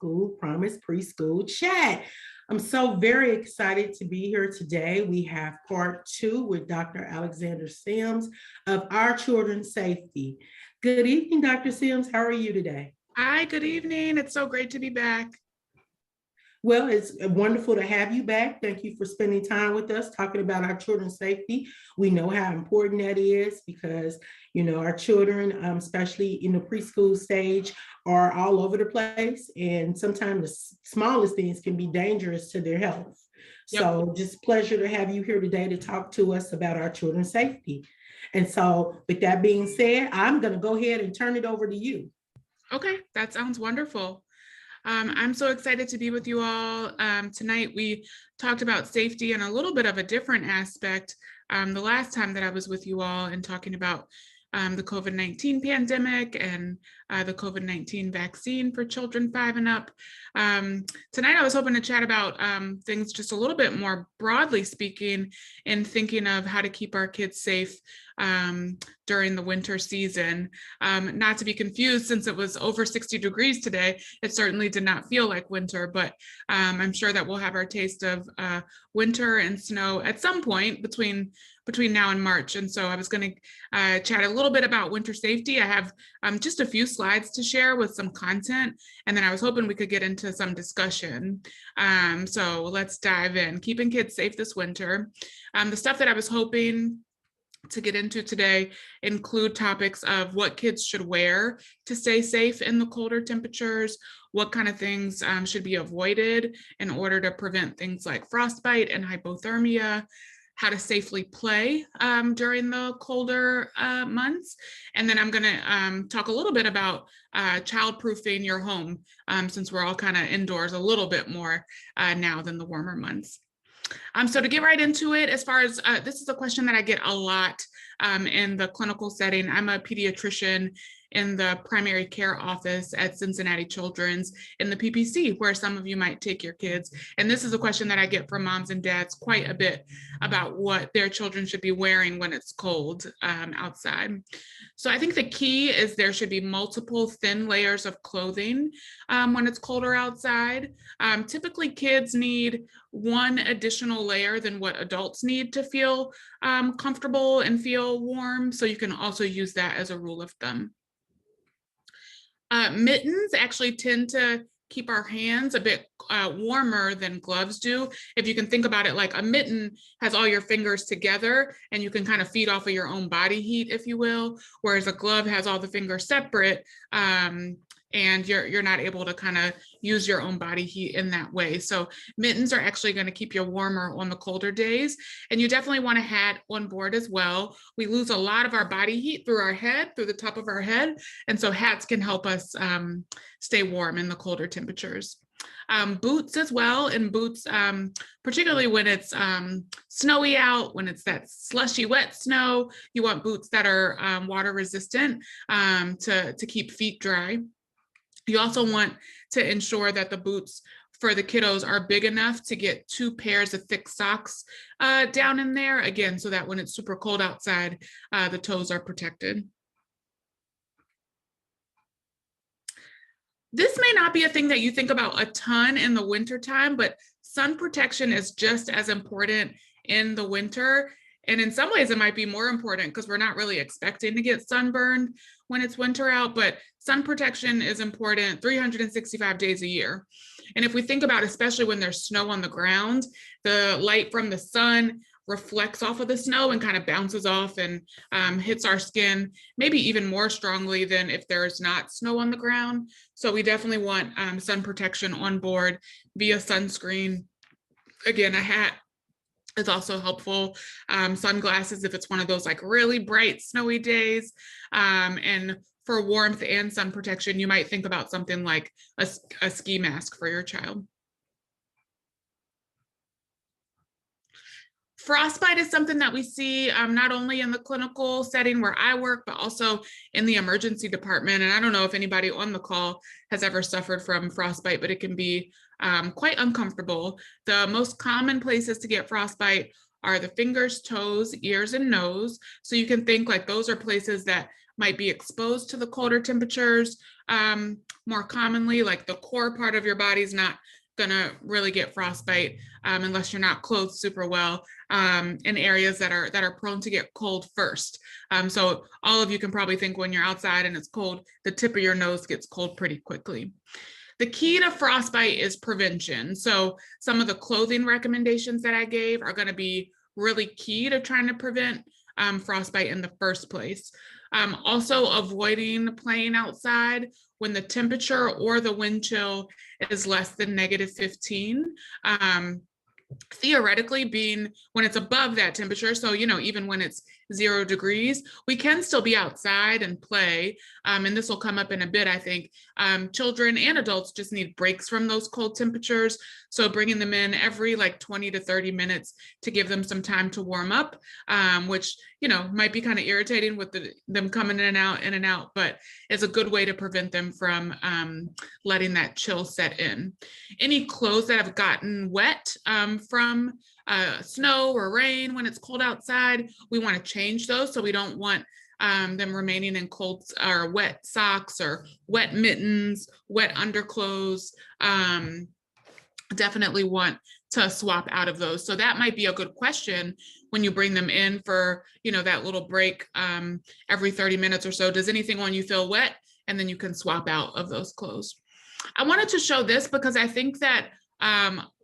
School Promise Preschool Chat. I'm so very excited to be here today. We have part two with Dr. Alexander Sims of Our Children's Safety. Good evening, Dr. Sims. How are you today? Hi, good evening. It's so great to be back. Well, it's wonderful to have you back. Thank you for spending time with us talking about our children's safety. We know how important that is because, our children, especially in the preschool stage, are all over the place. And sometimes the smallest things can be dangerous to their health. Yep. So just pleasure to have you here today to talk to us about our children's safety. And so with that being said, I'm going to go ahead and turn it over to you. Okay, that sounds wonderful. I'm so excited to be with you all. Tonight we talked about safety in a little bit of a different aspect the last time that I was with you all and talking about the COVID-19 pandemic and the COVID-19 vaccine for children 5 and up. Tonight I was hoping to chat about things just a little bit more broadly speaking in thinking of how to keep our kids safe during the winter season. Not to be confused, since it was over 60 degrees today, it certainly did not feel like winter, but I'm sure that we'll have our taste of winter and snow at some point between now and March. And so I was going to chat a little bit about winter safety. I have just a few slides to share with some content, and then I was hoping we could get into some discussion. So let's dive in. Keeping kids safe this winter. The stuff that I was hoping to get into today include topics of what kids should wear to stay safe in the colder temperatures, what kind of things should be avoided in order to prevent things like frostbite and hypothermia, how to safely play during the colder months. And then I'm going to talk a little bit about child-proofing your home, since we're all kind of indoors a little bit more now than the warmer months. So to get right into it, as far as this is a question that I get a lot in the clinical setting. I'm a pediatrician in the primary care office at Cincinnati Children's in the PPC, where some of you might take your kids. And this is a question that I get from moms and dads quite a bit about what their children should be wearing when it's cold outside. So I think the key is there should be multiple thin layers of clothing when it's colder outside. Typically, kids need one additional layer than what adults need to feel comfortable and feel warm. So you can also use that as a rule of thumb. Mittens actually tend to keep our hands a bit warmer than gloves do. If you can think about it, like a mitten has all your fingers together and you can kind of feed off of your own body heat, if you will, whereas a glove has all the fingers separate and you're not able to kind of use your own body heat in that way. So mittens are actually going to keep you warmer on the colder days. And you definitely want a hat on board as well. We lose a lot of our body heat through our head, through the top of our head. And so hats can help us stay warm in the colder temperatures. Boots as well, and boots, particularly when it's snowy out, when it's that slushy wet snow, you want boots that are water resistant to keep feet dry. You also want to ensure that the boots for the kiddos are big enough to get 2 pairs of thick socks down in there, again, so that when it's super cold outside, the toes are protected. This may not be a thing that you think about a ton in the wintertime, but sun protection is just as important in the winter. And in some ways, it might be more important because we're not really expecting to get sunburned when it's winter out, but sun protection is important 365 days a year. And if we think about, especially when there's snow on the ground, the light from the sun reflects off of the snow and kind of bounces off and hits our skin, maybe even more strongly than if there's not snow on the ground. So we definitely want sun protection on board via sunscreen. Again, a hat is also helpful. Sunglasses, if it's one of those like really bright snowy days. And for warmth and sun protection, you might think about something like a ski mask for your child. Frostbite is something that we see not only in the clinical setting where I work, but also in the emergency department. And I don't know if anybody on the call has ever suffered from frostbite, but it can be quite uncomfortable. The most common places to get frostbite are the fingers, toes, ears, and nose. So you can think like those are places that might be exposed to the colder temperatures. more commonly, like the core part of your body is not gonna really get frostbite unless you're not clothed super well in areas that are prone to get cold first. So all of you can probably think when you're outside and it's cold, the tip of your nose gets cold pretty quickly. The key to frostbite is prevention. So some of the clothing recommendations that I gave are going to be really key to trying to prevent frostbite in the first place. Also avoiding playing outside when the temperature or the wind chill is less than -15. Theoretically, being when it's above that temperature, so even when it's 0 degrees, we can still be outside and play, and this will come up in a bit. I think children and adults just need breaks from those cold temperatures, so bringing them in every like 20 to 30 minutes to give them some time to warm up, which might be kind of irritating with them coming in and out, but it's a good way to prevent them from letting that chill set in. Any clothes that have gotten wet from snow or rain when it's cold outside, we want to change those. So we don't want them remaining in cold or wet socks or wet mittens, wet underclothes. Definitely want to swap out of those. So that might be a good question when you bring them in for, that little break every 30 minutes or so. Does anything on you feel wet? And then you can swap out of those clothes. I wanted to show this because I think that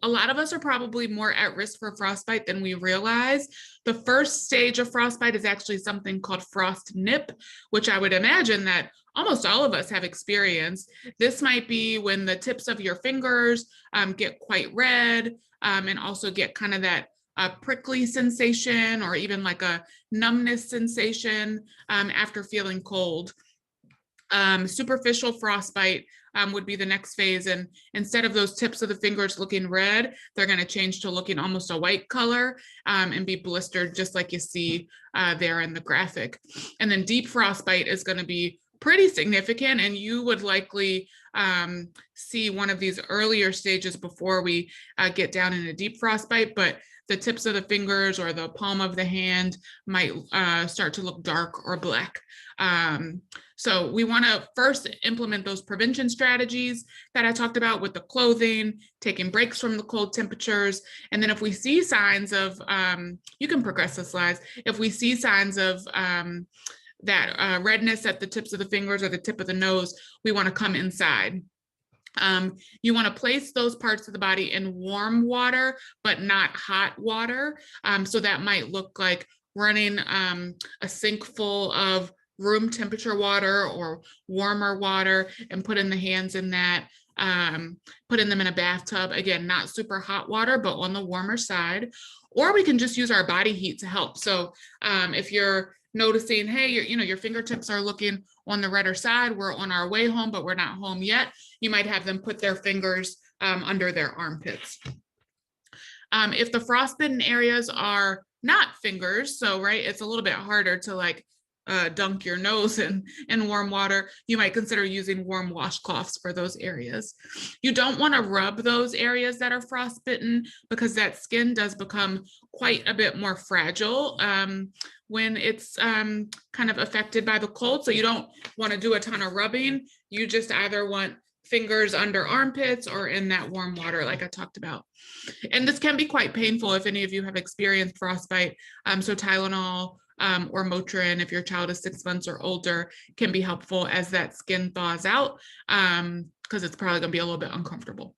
a lot of us are probably more at risk for frostbite than we realize. The first stage of frostbite is actually something called frost nip, which I would imagine that almost all of us have experienced. This might be when the tips of your fingers get quite red and also get kind of that prickly sensation or even like a numbness sensation after feeling cold. Superficial frostbite would be the next phase. And instead of those tips of the fingers looking red, they're going to change to looking almost a white color and be blistered just like you see there in the graphic. And then deep frostbite is going to be pretty significant, and you would likely see one of these earlier stages before we get down into deep frostbite, but the tips of the fingers or the palm of the hand might start to look dark or black. So we want to first implement those prevention strategies that I talked about with the clothing, taking breaks from the cold temperatures. And then if we see signs of, you can progress the slides, if we see signs of that redness at the tips of the fingers or the tip of the nose, we want to come inside. You want to place those parts of the body in warm water, but not hot water. So that might look like running a sink full of room temperature water or warmer water and putting the hands in that, putting them in a bathtub. Again, not super hot water, but on the warmer side. Or we can just use our body heat to help. So if you're noticing, hey, your fingertips are looking on the redder side, we're on our way home, but we're not home yet, you might have them put their fingers under their armpits. If the frostbitten areas are not fingers, so it's a little bit harder to like dunk your nose in warm water, you might consider using warm washcloths for those areas. You don't want to rub those areas that are frostbitten because that skin does become quite a bit more fragile when it's kind of affected by the cold. So you don't want to do a ton of rubbing. You just either want fingers under armpits or in that warm water like I talked about. And this can be quite painful if any of you have experienced frostbite. So Tylenol or Motrin, if your child is 6 months or older, can be helpful as that skin thaws out because it's probably going to be a little bit uncomfortable.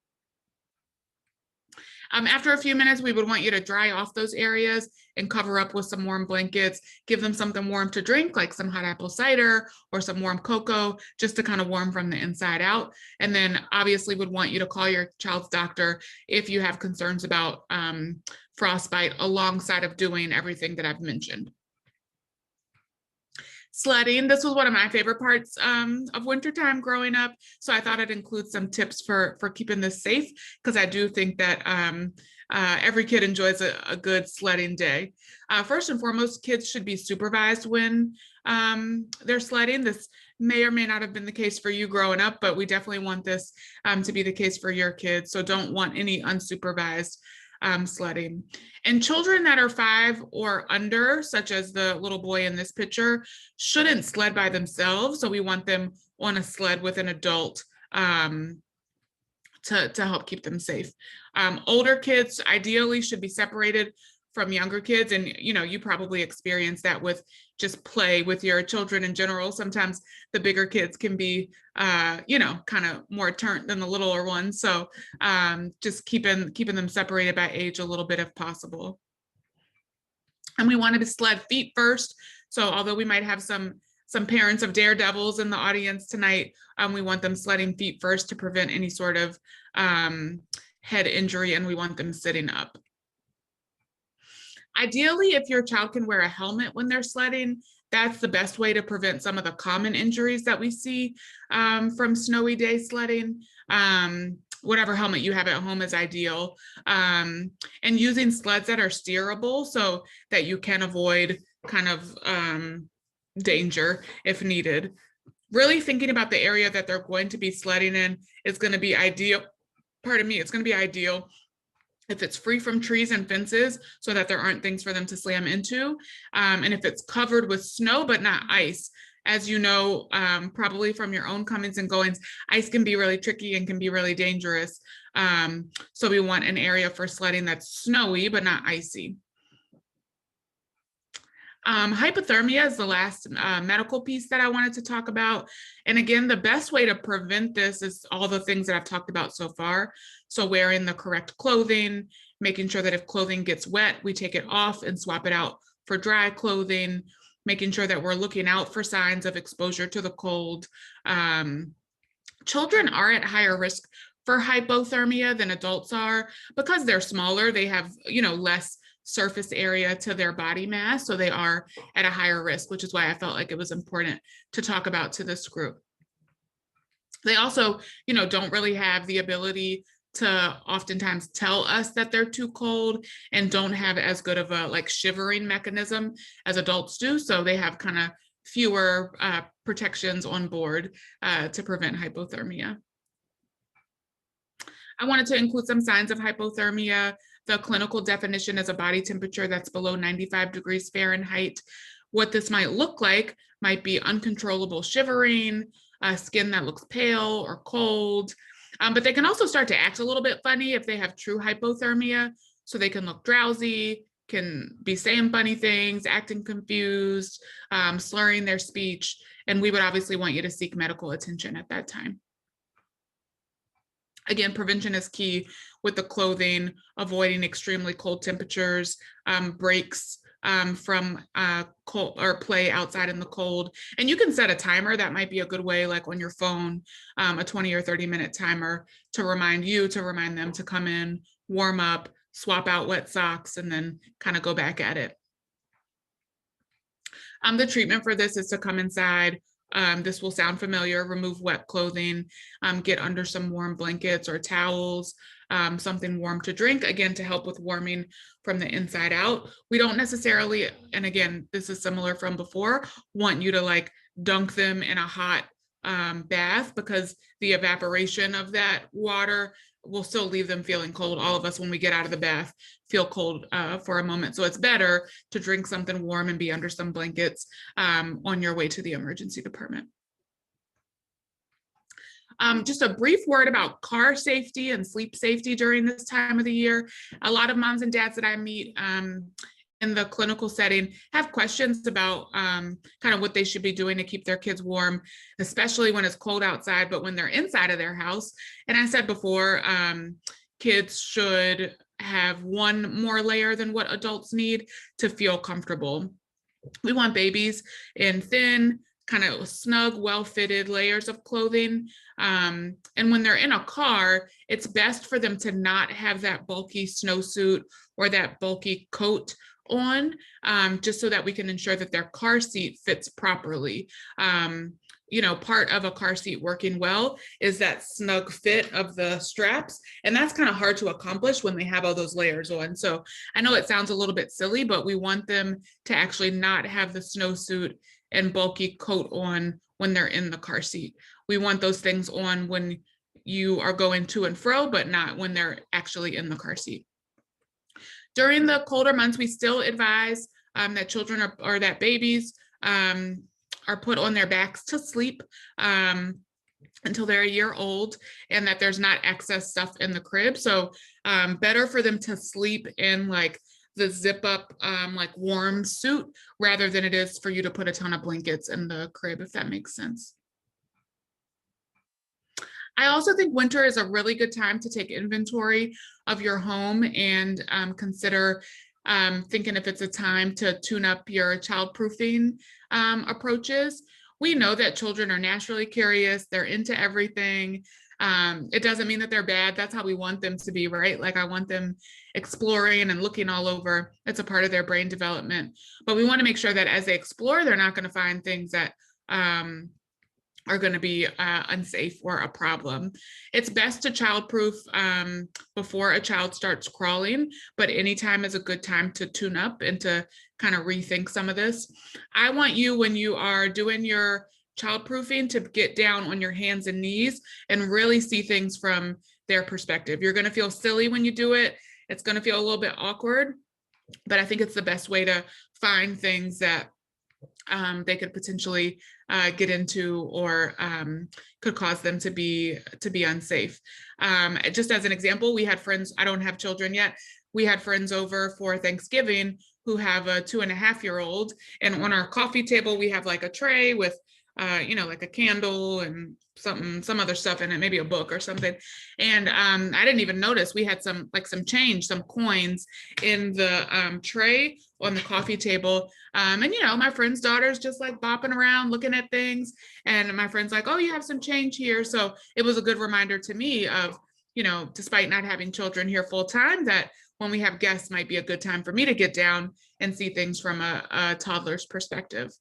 After a few minutes, we would want you to dry off those areas and cover up with some warm blankets. Give them something warm to drink, like some hot apple cider or some warm cocoa, just to kind of warm from the inside out. And then obviously would want you to call your child's doctor if you have concerns about frostbite alongside of doing everything that I've mentioned. Sledding, this was one of my favorite parts of wintertime growing up. So I thought I'd include some tips for keeping this safe, because I do think that every kid enjoys a good sledding day. First and foremost, kids should be supervised when they're sledding. This may or may not have been the case for you growing up, but we definitely want this to be the case for your kids. So don't want any unsupervised sledding. And children that are 5 or under, such as the little boy in this picture, shouldn't sled by themselves. So we want them on a sled with an adult to help keep them safe. Older kids ideally should be separated from younger kids. And, you probably experience that with just play with your children in general. Sometimes the bigger kids can be, kind of more turnt than the littler ones. So just keeping them separated by age a little bit if possible. And we want to sled feet first. So although we might have some parents of daredevils in the audience tonight, we want them sledding feet first to prevent any sort of head injury, and we want them sitting up. Ideally, if your child can wear a helmet when they're sledding, that's the best way to prevent some of the common injuries that we see from snowy day sledding. Whatever helmet you have at home is ideal. And using sleds that are steerable so that you can avoid kind of danger if needed. Really thinking about the area that they're going to be sledding in is going to be ideal. It's going to be ideal if it's free from trees and fences so that there aren't things for them to slam into. And if it's covered with snow, but not ice. As you know, probably from your own comings and goings, ice can be really tricky and can be really dangerous. So we want an area for sledding that's snowy, but not icy. Hypothermia is the last medical piece that I wanted to talk about. And again, the best way to prevent this is all the things that I've talked about so far. So wearing the correct clothing, making sure that if clothing gets wet, we take it off and swap it out for dry clothing, making sure that we're looking out for signs of exposure to the cold. Children are at higher risk for hypothermia than adults are because they're smaller. They have, less surface area to their body mass. So they are at a higher risk, which is why I felt like it was important to talk about to this group. They also, don't really have the ability to oftentimes tell us that they're too cold and don't have as good of a shivering mechanism as adults do. So they have kind of fewer protections on board to prevent hypothermia. I wanted to include some signs of hypothermia. The clinical definition is a body temperature that's below 95 degrees Fahrenheit. What this might look like might be uncontrollable shivering, skin that looks pale or cold, but they can also start to act a little bit funny if they have true hypothermia. So they can look drowsy, can be saying funny things, acting confused, slurring their speech, and we would obviously want you to seek medical attention at that time. Again, prevention is key with the clothing, avoiding extremely cold temperatures, breaks from cold or play outside in the cold. And you can set a timer. That might be a good way, like on your phone, a 20 or 30-minute timer to remind them to come in, warm up, swap out wet socks, and then kind of go back at it. The treatment for this is to come inside. This will sound familiar. Remove wet clothing, get under some warm blankets or towels, something warm to drink, again, to help with warming from the inside out. We don't necessarily, and again, this is similar from before, want you to dunk them in a hot bath because the evaporation of that water will still leave them feeling cold. All of us, when we get out of the bath, feel cold for a moment. So it's better to drink something warm and be under some blankets on your way to the emergency department. Just a brief word about car safety and sleep safety during this time of the year. A lot of moms and dads that I meet in the clinical setting have questions about kind of what they should be doing to keep their kids warm, especially when it's cold outside, but when they're inside of their house. And I said before, kids should have one more layer than what adults need to feel comfortable. We want babies in thin, kind of snug, well-fitted layers of clothing. And when they're in a car, it's best for them to not have that bulky snowsuit or that bulky coat on, just so that we can ensure that their car seat fits properly. Part of a car seat working well is that snug fit of the straps, and that's kind of hard to accomplish when they have all those layers on. So I know it sounds a little bit silly, but we want them to actually not have the snowsuit and bulky coat on when they're in the car seat. We want those things on when you are going to and fro, but not when they're actually in the car seat. During the colder months, we still advise that children or that babies are put on their backs to sleep until they're a year old, and that there's not excess stuff in the crib. So better for them to sleep in like the zip up like warm suit rather than it is for you to put a ton of blankets in the crib, if that makes sense. I also think winter is a really good time to take inventory of your home and consider thinking if it's a time to tune up your childproofing approaches. We know that children are naturally curious, they're into everything. It doesn't mean that they're bad. That's how we want them to be, right? Like I want them exploring and looking all over. It's a part of their brain development. But we want to make sure that as they explore, they're not going to find things that are going to be unsafe or a problem. It's best to childproof before a child starts crawling, but anytime is a good time to tune up and to kind of rethink some of this. I want you, when you are doing your childproofing, to get down on your hands and knees and really see things from their perspective. You're going to feel silly when you do it. It's going to feel a little bit awkward, but I think it's the best way to find things that they could potentially get into or could cause them to be unsafe. Just as an example, we had friends, I don't have children yet, we had friends over for Thanksgiving who have a 2.5-year-old, and on our coffee table we have like a tray with you know, like a candle and some other stuff in it, maybe a book or something. And I didn't even notice we had some change, some coins in the tray on the coffee table. And you know, my friend's daughter's just like bopping around looking at things, and my friend's like, oh, you have some change here. So it was a good reminder to me of, you know, despite not having children here full time, that when we have guests might be a good time for me to get down and see things from a toddler's perspective.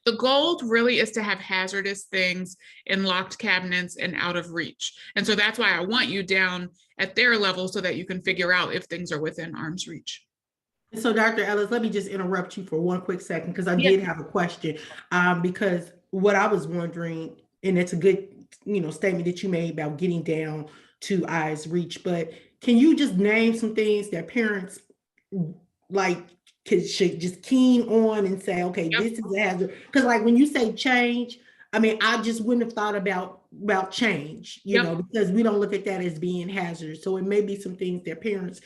The goal really is to have hazardous things in locked cabinets and out of reach. And so that's why I want you down at their level so that you can figure out if things are within arm's reach. So Dr. Ellis, let me just interrupt you for one quick second, because I Yeah. did have a question. Because what I was wondering, and it's a good, you know, statement that you made about getting down to eyes reach, but can you just name some things that parents like should just keen on and say, okay, Yep. this is a hazard? Because like when you say change, I mean, I just wouldn't have thought about change, you Yep. know, because we don't look at that as being hazardous. So it may be some things that parents,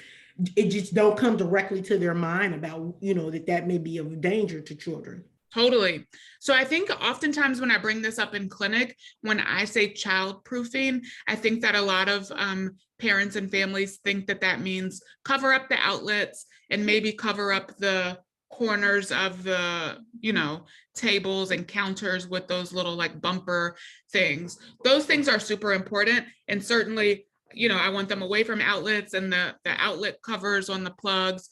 it just don't come directly to their mind about, you know, that may be of danger to children. Totally. So I think oftentimes when I bring this up in clinic, when I say child proofing, I think that a lot of parents and families think that that means cover up the outlets and maybe cover up the corners of the, you know, tables and counters with those little like bumper things. Those things are super important. And certainly, you know, I want them away from outlets and the outlet covers on the plugs.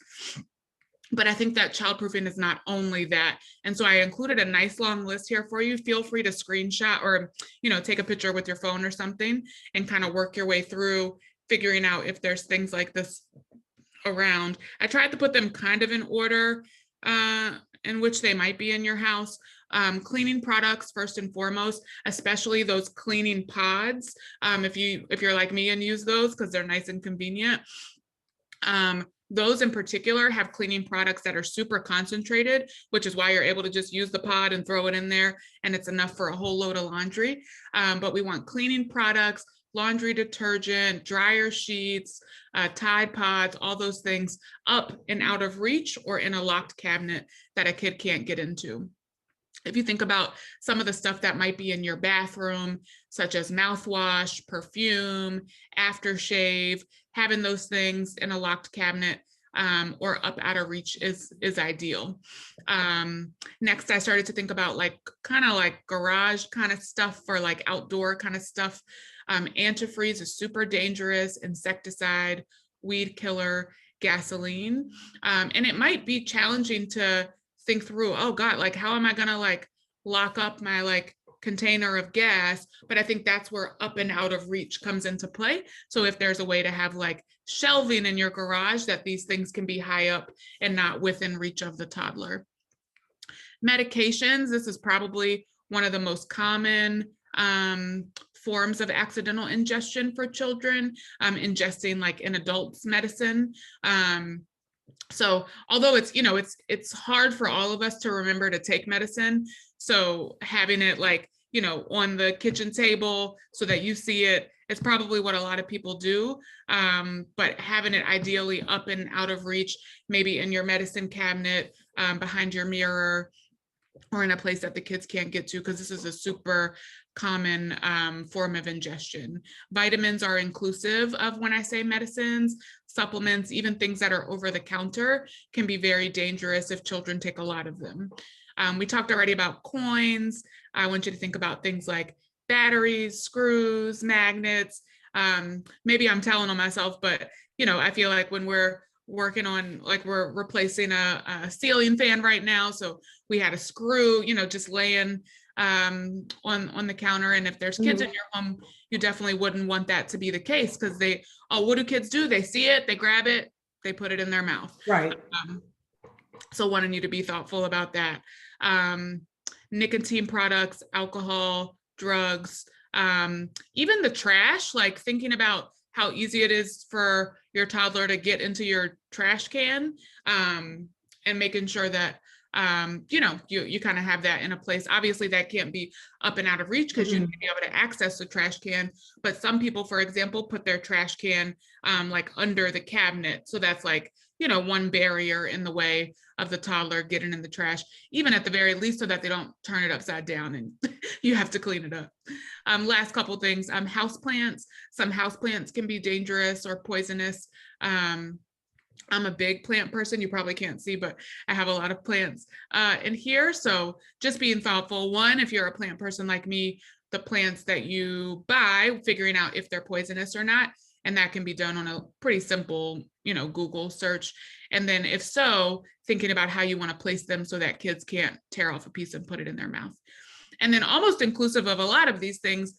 But I think that childproofing is not only that. And so I included a nice long list here for you. Feel free to screenshot or, you know, take a picture with your phone or something and kind of work your way through figuring out if there's things like this around. I tried to put them kind of in order in which they might be in your house. Cleaning products first and foremost, especially those cleaning pods. If you're like me and use those because they're nice and convenient. Those in particular have cleaning products that are super concentrated, which is why you're able to just use the pod and throw it in there and it's enough for a whole load of laundry. But we want cleaning products, laundry detergent, dryer sheets, Tide Pods, all those things up and out of reach or in a locked cabinet that a kid can't get into. If you think about some of the stuff that might be in your bathroom, such as mouthwash, perfume, aftershave, having those things in a locked cabinet or up out of reach is ideal. Next, I started to think about like kind of like garage kind of stuff for like outdoor kind of stuff. Antifreeze is super dangerous, insecticide, weed killer, gasoline. And it might be challenging to think through, oh God, like how am I gonna like lock up my like container of gas? But I think that's where up and out of reach comes into play. So if there's a way to have like shelving in your garage that these things can be high up and not within reach of the toddler. Medications, this is probably one of the most common forms of accidental ingestion for children, ingesting like an adult's medicine. So although it's, it's hard for all of us to remember to take medicine. So having it like, on the kitchen table so that you see it, it's probably what a lot of people do. But having it ideally up and out of reach, maybe in your medicine cabinet, behind your mirror, or in a place that the kids can't get to, because this is a super common form of ingestion. Vitamins are inclusive of when I say medicines. Supplements, even things that are over the counter, can be very dangerous if children take a lot of them. We talked already about coins. I want you to think about things like batteries, screws, magnets. Maybe I'm telling on myself, but I feel like when we're working on, like, we're replacing a ceiling fan right now, so we had a screw, just laying on the counter. And if there's kids in your home, you definitely wouldn't want that to be the case, because what do kids do? They see it, they grab it, they put it in their mouth. Right. So wanting you to be thoughtful about that. Nicotine products, alcohol, drugs, even the trash, like thinking about how easy it is for your toddler to get into your trash can, and making sure that you kind of have that in a place. Obviously that can't be up and out of reach because you need to be able to access the trash can, but some people, for example, put their trash can like under the cabinet, so that's like one barrier in the way of the toddler getting in the trash, even at the very least, so that they don't turn it upside down and you have to clean it up. Last couple things, houseplants. Some houseplants can be dangerous or poisonous. I'm a big plant person. You probably can't see, but I have a lot of plants in here. So just being thoughtful. One, if you're a plant person like me, the plants that you buy, figuring out if they're poisonous or not. And that can be done on a pretty simple, Google search. And then if so, thinking about how you want to place them so that kids can't tear off a piece and put it in their mouth. And then almost inclusive of a lot of these things,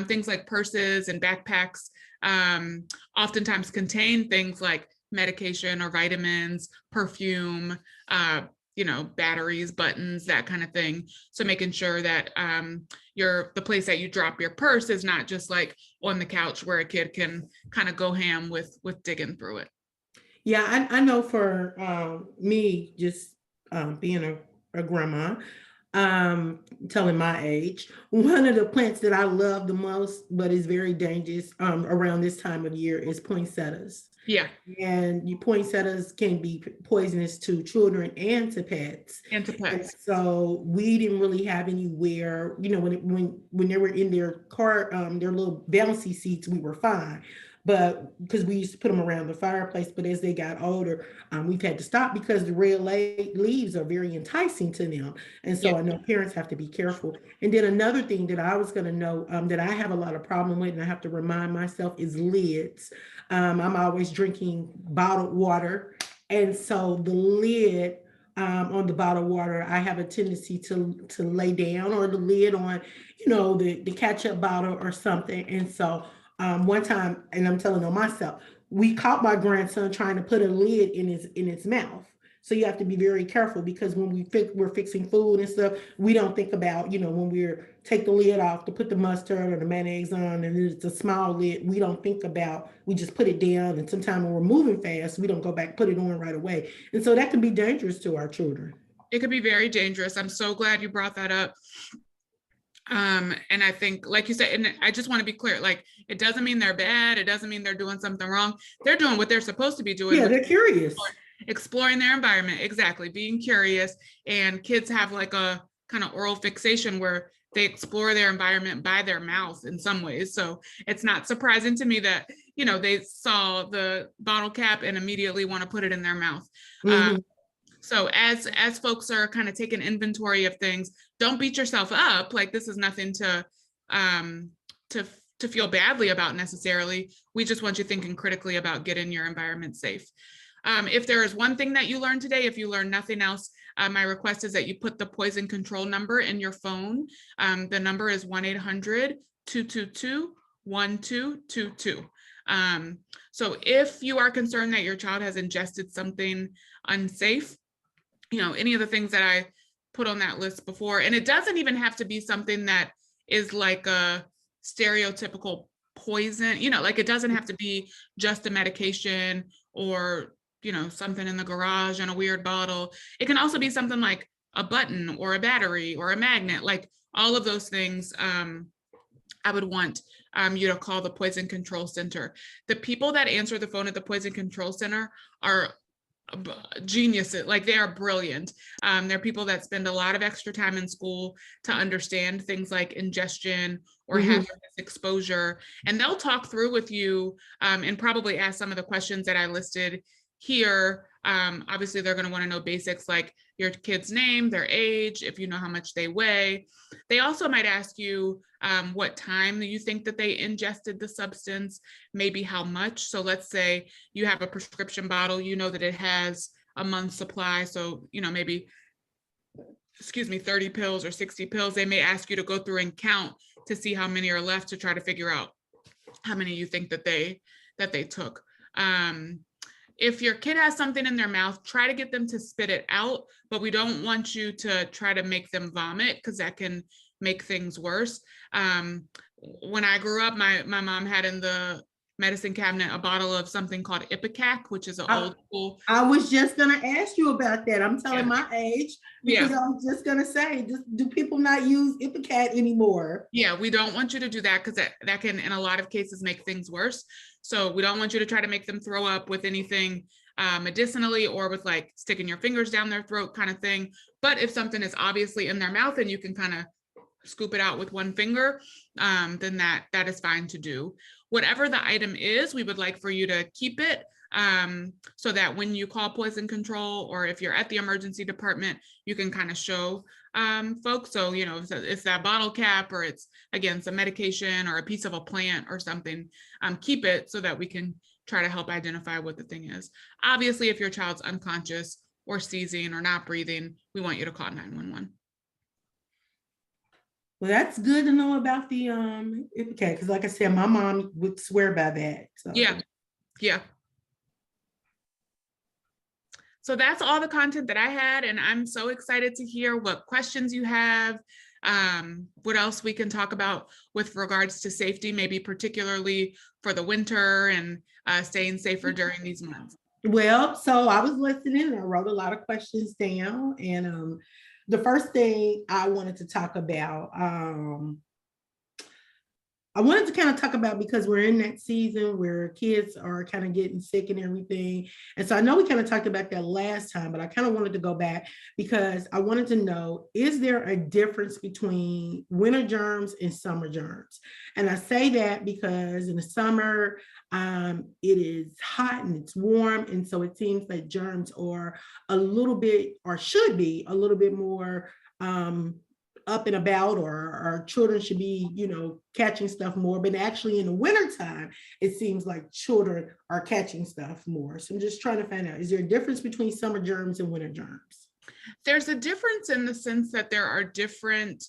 things like purses and backpacks oftentimes contain things like medication or vitamins, perfume, batteries, buttons, that kind of thing. So making sure that the place that you drop your purse is not just like on the couch where a kid can kind of go ham with digging through it. Yeah, I know for me, just being a grandma, telling my age, one of the plants that I love the most, but is very dangerous around this time of year, is poinsettias. Yeah. And poinsettias can be poisonous to children and to pets. And to And pets. so we didn't really have anywhere, when they were in their car, their little bouncy seats, we were fine. But because we used to put them around the fireplace, but as they got older, we've had to stop because the red leaves are very enticing to them. And so I know parents have to be careful. And then another thing that I was going to know that I have a lot of problem with, and I have to remind myself, is lids. I'm always drinking bottled water. And so the lid on the bottled water, I have a tendency to lay down, or the lid on, the ketchup bottle or something. And so one time, and I'm telling on myself, we caught my grandson trying to put a lid in his mouth. So you have to be very careful, because when we're fixing food and stuff, we don't think about, when we're take the lid off to put the mustard or the mayonnaise on, and it's a small lid, we don't think about, we just put it down. And sometimes when we're moving fast, we don't go back, put it on right away. And so that can be dangerous to our children. It could be very dangerous. I'm so glad you brought that up. And I think, like you said, and I just want to be clear, like, it doesn't mean they're bad. It doesn't mean they're doing something wrong. They're doing what they're supposed to be doing. Yeah, they're curious. Exploring their environment. Exactly. Being curious. And kids have like a kind of oral fixation where they explore their environment by their mouth in some ways. So it's not surprising to me that, they saw the bottle cap and immediately want to put it in their mouth. So as folks are kind of taking inventory of things, don't beat yourself up. Like, this is nothing to feel badly about necessarily. We just want you thinking critically about getting your environment safe. If there is one thing that you learned today, if you learned nothing else, my request is that you put the poison control number in your phone. The number is 1-800-222-1222. So if you are concerned that your child has ingested something unsafe, any of the things that I put on that list before, and it doesn't even have to be something that is like a stereotypical poison, like it doesn't have to be just a medication or something in the garage and a weird bottle. It can also be something like a button or a battery or a magnet, like all of those things. I would want you to call the Poison Control Center. The people that answer the phone at the Poison Control Center are geniuses. Like, they are brilliant. They're people that spend a lot of extra time in school to understand things like ingestion or hazardous exposure, and they'll talk through with you and probably ask some of the questions that I listed here. Obviously, they're going to want to know basics like your kid's name, their age, if you know how much they weigh. They also might ask you what time you think that they ingested the substance, maybe how much. So let's say you have a prescription bottle, you know that it has a month's supply. So, maybe, 30 pills or 60 pills. They may ask you to go through and count to see how many are left to try to figure out how many you think that they took. If your kid has something in their mouth, try to get them to spit it out, but we don't want you to try to make them vomit, because that can make things worse. When I grew up, my mom had in the medicine cabinet a bottle of something called Ipecac, which is an old school. I was just gonna ask you about that. I'm telling my age because Yeah. I was just gonna say, do people not use Ipecac anymore? Yeah, we don't want you to do that, because that can, in a lot of cases, make things worse. So we don't want you to try to make them throw up with anything medicinally, or with like sticking your fingers down their throat kind of thing. But if something is obviously in their mouth and you can kind of scoop it out with one finger, then that is fine to do. Whatever the item is, we would like for you to keep it, so that when you call poison control, or if you're at the emergency department, you can kind of show folks. So, if it's that bottle cap, or it's, again, some medication or a piece of a plant or something, keep it so that we can try to help identify what the thing is. Obviously, if your child's unconscious or seizing or not breathing, we want you to call 911. Well, that's good to know about the Ipecac, because like I said, my mom would swear by that. So Yeah. So that's all the content that I had, and I'm so excited to hear what questions you have, what else we can talk about with regards to safety, maybe particularly for the winter and staying safer during these months. Well, so I was listening and I wrote a lot of questions down. And the first thing I wanted to talk about, I wanted to kind of talk about, because we're in that season where kids are kind of getting sick and everything. And so I know we kind of talked about that last time, but I kind of wanted to go back because I wanted to know, is there a difference between winter germs and summer germs? And I say that because in the summer, it is hot and it's warm. And so it seems that germs are a little bit, or should be a little bit more up and about, or our children should be, catching stuff more. But actually in the wintertime, it seems like children are catching stuff more. So I'm just trying to find out, is there a difference between summer germs and winter germs? There's a difference in the sense that there are different,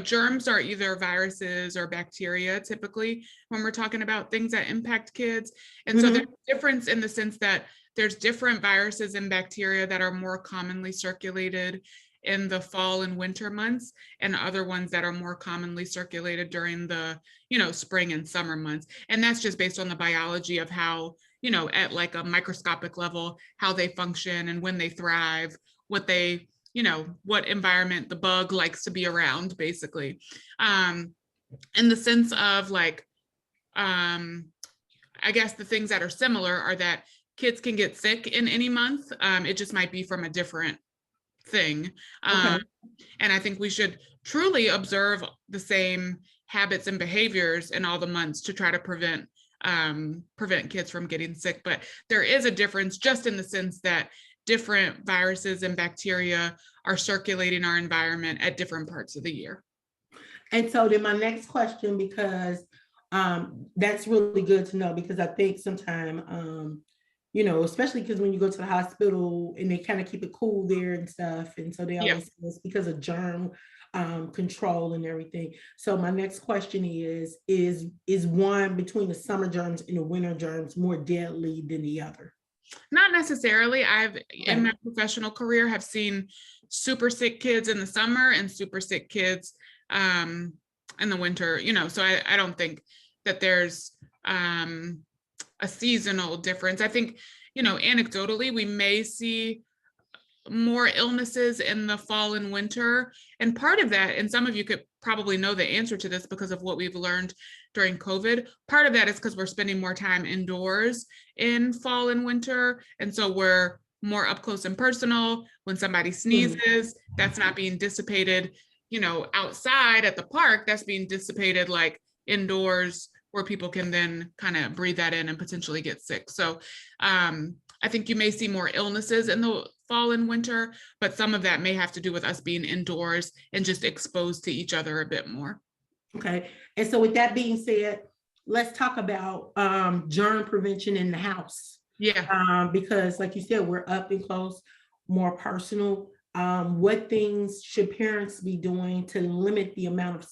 germs are either viruses or bacteria, typically, when we're talking about things that impact kids. And so there's a difference in the sense that there's different viruses and bacteria that are more commonly circulated in the fall and winter months, and other ones that are more commonly circulated during the, spring and summer months. And that's just based on the biology of how, at like a microscopic level, how they function and when they thrive, what they, what environment the bug likes to be around, basically. In the sense of like, I guess the things that are similar are that kids can get sick in any month. It just might be from a different thing. And I think we should truly observe the same habits and behaviors in all the months to try to prevent kids from getting sick. But there is a difference, just in the sense that different viruses and bacteria are circulating our environment at different parts of the year. And so then my next question, because that's really good to know, because I think sometimes especially because when you go to the hospital and they kind of keep it cool there and stuff. And so they always say it's because of germ control and everything. So my next question is one between the summer germs and the winter germs more deadly than the other? Not necessarily. In my professional career, have seen super sick kids in the summer and super sick kids in the winter, so I don't think that there's a seasonal difference. I think, anecdotally, we may see more illnesses in the fall and winter. And part of that, and some of you could probably know the answer to this because of what we've learned during COVID, part of that is because we're spending more time indoors in fall and winter. And so we're more up close and personal. When somebody sneezes, that's not being dissipated, outside at the park, that's being dissipated like indoors where people can then kind of breathe that in and potentially get sick. So I think you may see more illnesses in the fall and winter, but some of that may have to do with us being indoors and just exposed to each other a bit more. Okay. And so with that being said, let's talk about germ prevention in the house. Yeah. Because like you said, we're up and close, more personal. What things should parents be doing to limit the amount of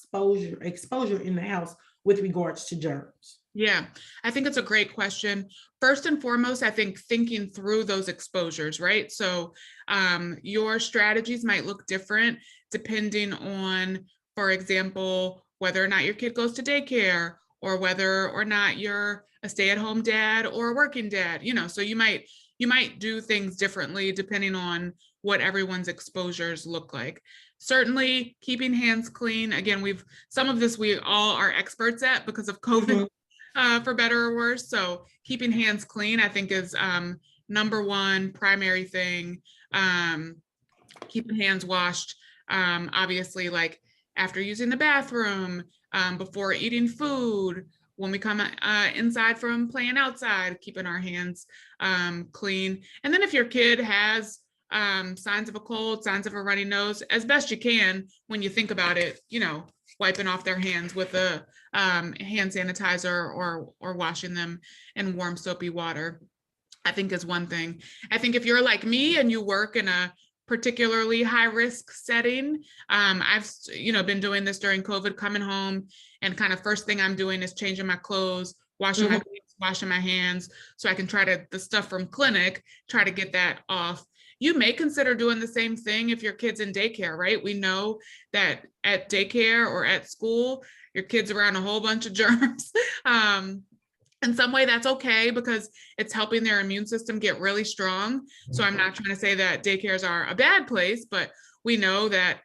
exposure in the house with regards to germs? Yeah, I think it's a great question. First and foremost, I think thinking through those exposures, right? So your strategies might look different depending on, for example, whether or not your kid goes to daycare or whether or not you're a stay-at-home dad or a working dad, so you might do things differently depending on what everyone's exposures look like. Certainly keeping hands clean. Again, some of this we all are experts at because of COVID. For better or worse. So keeping hands clean, I think, is number one primary thing. Keeping hands washed, obviously, like after using the bathroom, before eating food, when we come inside from playing outside, keeping our hands clean. And then if your kid has signs of a cold, signs of a runny nose, as best you can, when you think about it, wiping off their hands with a hand sanitizer or washing them in warm soapy water, I think is one thing. I think if you're like me and you work in a particularly high risk setting, I've been doing this during COVID, coming home and kind of first thing I'm doing is changing my clothes, washing my face, washing my hands, so I can the stuff from clinic, try to get that off. You may consider doing the same thing if your kid's in daycare, right? We know that at daycare or at school, your kid's around a whole bunch of germs. In some way, that's okay because it's helping their immune system get really strong. So I'm not trying to say that daycares are a bad place, but we know that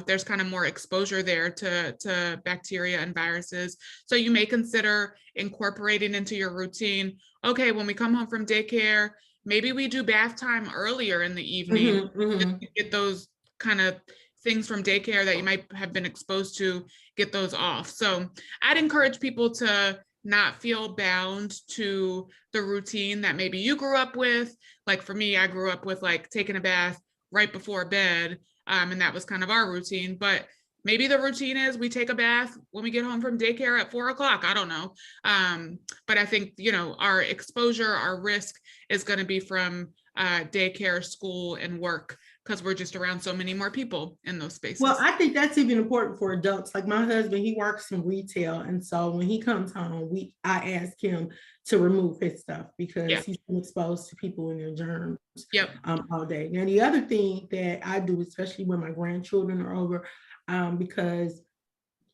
there's kind of more exposure there to bacteria and viruses. So you may consider incorporating into your routine, okay, when we come home from daycare, maybe we do bath time earlier in the evening, to get those kind of things from daycare that you might have been exposed to, get those off. So I'd encourage people to not feel bound to the routine that maybe you grew up with. Like for me, I grew up with like taking a bath right before bed. And that was kind of our routine, but maybe the routine is we take a bath when we get home from daycare at 4 o'clock. I don't know. But I think, our exposure, our risk is going to be from daycare, school, and work, because we're just around so many more people in those spaces. Well, I think that's even important for adults. Like my husband, he works in retail. And so when he comes home, I ask him to remove his stuff because he's been exposed to people and their germs all day. Now, the other thing that I do, especially when my grandchildren are over, because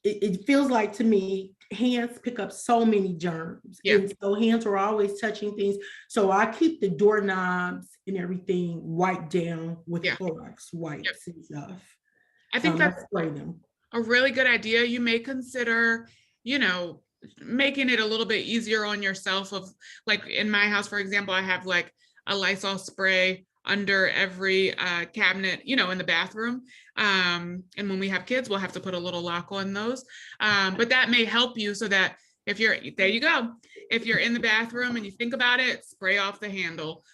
it feels like to me, hands pick up so many germs. And so hands are always touching things. So I keep the doorknobs and everything wiped down with Clorox wipes and stuff. I think that's a really good idea. You may consider, making it a little bit easier on yourself. Of like in my house, for example, I have like a Lysol spray under every cabinet, in the bathroom. And when we have kids, we'll have to put a little lock on those. But that may help you so that if there you go. If you're in the bathroom and you think about it, spray off the handle.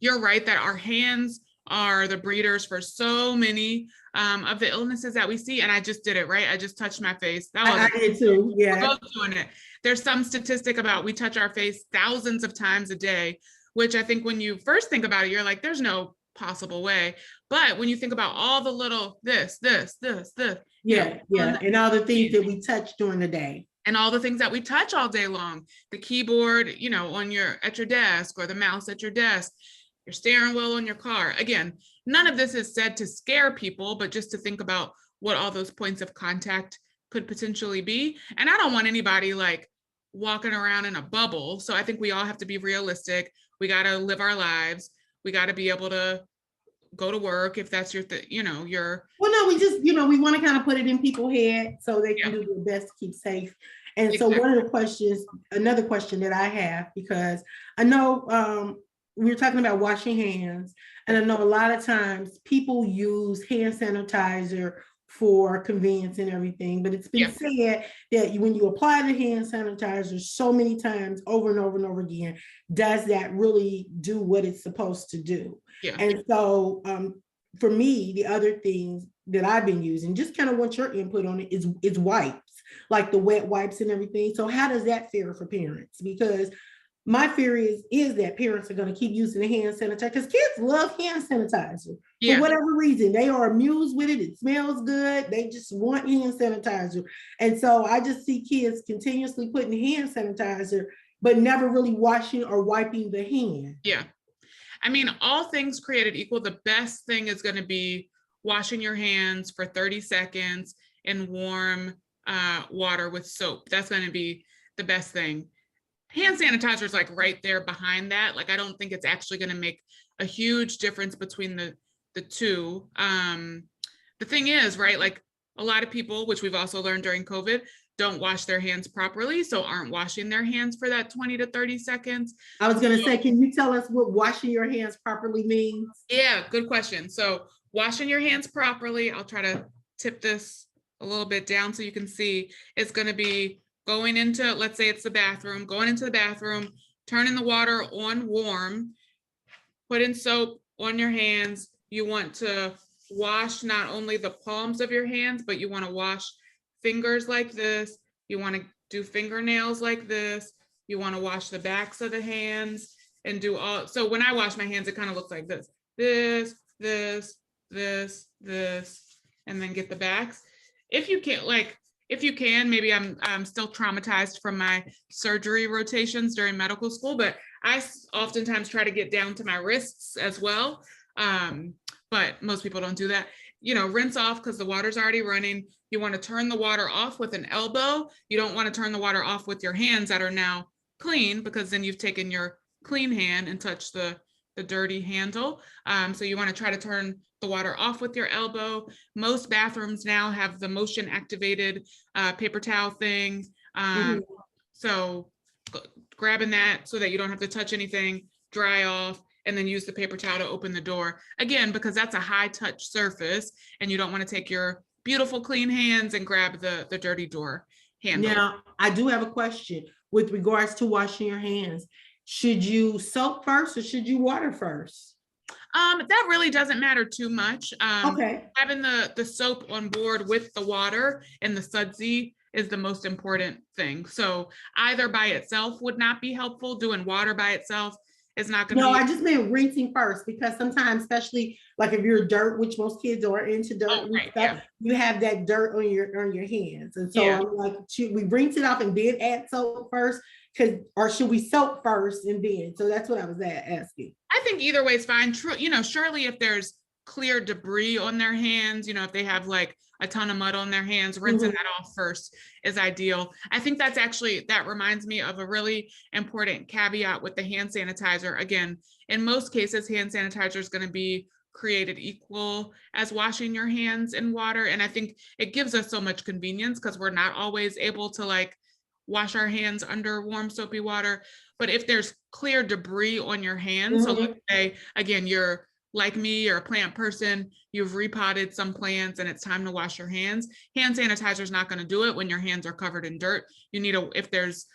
You're right that our hands are the breeders for so many of the illnesses that we see. And I just did it, right? I just touched my face. I did too, yeah. We're both doing it. There's some statistic about we touch our face thousands of times a day, which I think when you first think about it, you're like, there's no possible way. But when you think about all the little this. And all the things that we touch during the day. And all the things that we touch all day long, the keyboard, at your desk, or the mouse at your desk, your steering wheel on your car. Again, none of this is said to scare people, but just to think about what all those points of contact could potentially be. And I don't want anybody like walking around in a bubble. So I think we all have to be realistic. We got to live our lives. We got to be able to go to work if that's your, your, Well, no, we just, we want to kind of put it in people's head so they can yeah, do their best to keep safe. And so exactly. one of the questions, another question that I have, because I know we were talking about washing hands, and I know a lot of times people use hand sanitizer for convenience and everything, but it's been Yeah, said that when you apply the hand sanitizer so many times over and over and over again, does that really do what it's supposed to do? yeah. And so for me, the other things that I've been using, just kind of want your input on it, is wipes, like the wet wipes and everything. So how does that fare for parents? Because my fear is that parents are going to keep using the hand sanitizer, because kids love hand sanitizer for Yeah. whatever reason. They are amused with it. It smells good. They just want hand sanitizer. And so I just see kids continuously putting hand sanitizer, but never really washing or wiping the hand. Yeah. I mean, all things created equal, the best thing is going to be washing your hands for 30 seconds in warm water with soap. That's going to be the best thing. Hand sanitizer is like right there behind that. Like, I don't think it's actually going to make a huge difference between the two. The thing is, right, like a lot of people, which we've also learned during COVID, don't wash their hands properly, so aren't washing their hands for that 20 to 30 seconds. I was going to say, can you tell us what washing your hands properly means? Yeah, good question. So washing your hands properly, I'll try to tip this a little bit down so you can see, it's going to be going into, let's say it's the bathroom, going into the bathroom, turning the water on warm, putting soap on your hands. You want to wash not only the palms of your hands, but you want to wash fingers like this. You want to do fingernails like this. You want to wash the backs of the hands and do all. So when I wash my hands, it kind of looks like this, this, and then get the backs. If you can't, maybe I'm still traumatized from my surgery rotations during medical school, but I oftentimes try to get down to my wrists as well. But most people don't do that. Rinse off because the water's already running. You want to turn the water off with an elbow. You don't want to turn the water off with your hands that are now clean, because then you've taken your clean hand and touched the dirty handle. So you want to try to turn the water off with your elbow. Most bathrooms now have the motion activated paper towel thing. So grabbing that so that you don't have to touch anything, dry off, and then use the paper towel to open the door. Again, because that's a high touch surface and you don't want to take your beautiful clean hands and grab the dirty door handle. Now, I do have a question with regards to washing your hands. Should you soap first or should you water first? That really doesn't matter too much. Okay. Having the soap on board with the water and the sudsy is the most important thing. So either by itself would not be helpful. Doing water by itself is not going to No, be. I just meant rinsing first, because sometimes, especially like if you're dirt, which most kids are into dirt and Right, stuff, yeah. you have that dirt on your hands. And so Yeah. I'm like, should we rinse it off and then add soap first? Or should we soap first and then? So that's what I was asking. I think either way is fine. True, surely if there's clear debris on their hands, if they have like a ton of mud on their hands, rinsing that off first is ideal. I think that reminds me of a really important caveat with the hand sanitizer. Again, in most cases, hand sanitizer is going to be created equal as washing your hands in water. And I think it gives us so much convenience because we're not always able to like wash our hands under warm soapy water. But if there's clear debris on your hands, so let's say, again, you're like me, you're a plant person, you've repotted some plants and it's time to wash your hands. Hand sanitizer is not going to do it when your hands are covered in dirt. You need if there's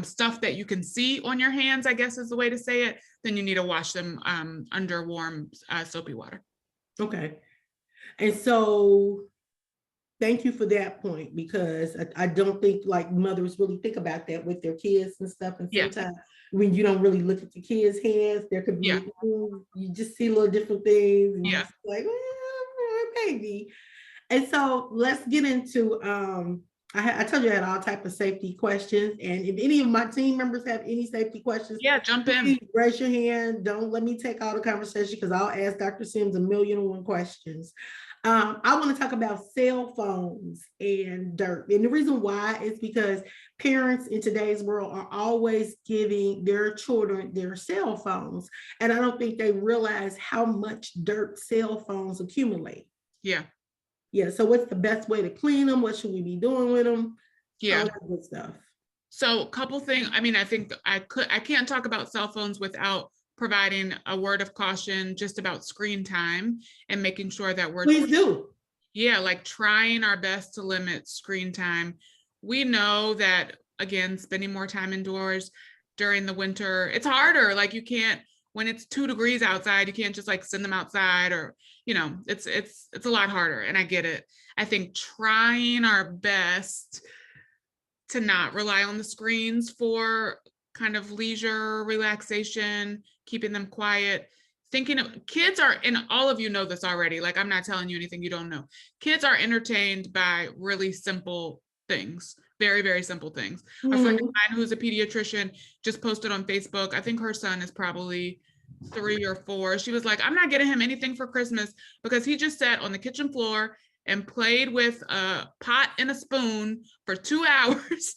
stuff that you can see on your hands, I guess is the way to say it, then you need to wash them under warm soapy water. Okay. And so thank you for that point, because I don't think like mothers really think about that with their kids and stuff. And sometimes when you don't really look at the kids' hands, there could be, you just see little different things and you're like, baby. And so let's get into, I told you I had all type of safety questions. And if any of my team members have any safety questions, jump in. Raise your hand. Don't let me take all the conversation because I'll ask Dr. Sims 1,000,001 questions. I want to talk about cell phones and dirt. And the reason why is because parents in today's world are always giving their children their cell phones. And I don't think they realize how much dirt cell phones accumulate. Yeah. Yeah. So, what's the best way to clean them? What should we be doing with them? All Yeah. that good stuff. So a couple things, I mean, I think I can't talk about cell phones without providing a word of caution just about screen time and making sure that we're, Please do. yeah, like trying our best to limit screen time. We know that, again, spending more time indoors during the winter, it's harder. Like you can't, when it's 2 degrees outside, you can't just like send them outside, or, you know, it's a lot harder, and I get it. I think trying our best to not rely on the screens for kind of leisure, relaxation, keeping them quiet. Thinking of kids are, and all of you know this already, like I'm not telling you anything you don't know. Kids are entertained by really simple things, very, very simple things. A friend of mine who's a pediatrician just posted on Facebook, I think her son is probably 3 or 4. She was like, I'm not getting him anything for Christmas because he just sat on the kitchen floor and played with a pot and a spoon for 2 hours.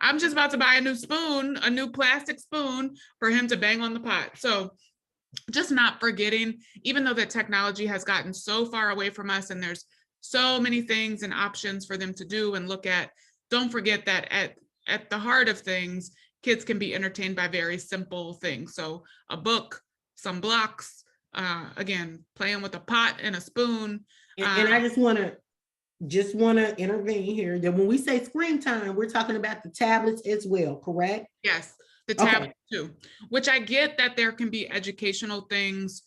I'm just about to buy a new spoon, a new plastic spoon for him to bang on the pot. So just not forgetting, even though that technology has gotten so far away from us and there's so many things and options for them to do and look at, don't forget that at the heart of things, kids can be entertained by very simple things. So a book, some blocks, again, playing with a pot and a spoon. And I just want to intervene here that when we say screen time, we're talking about the tablets as well, correct? Yes, the tablet too, which I get that there can be educational things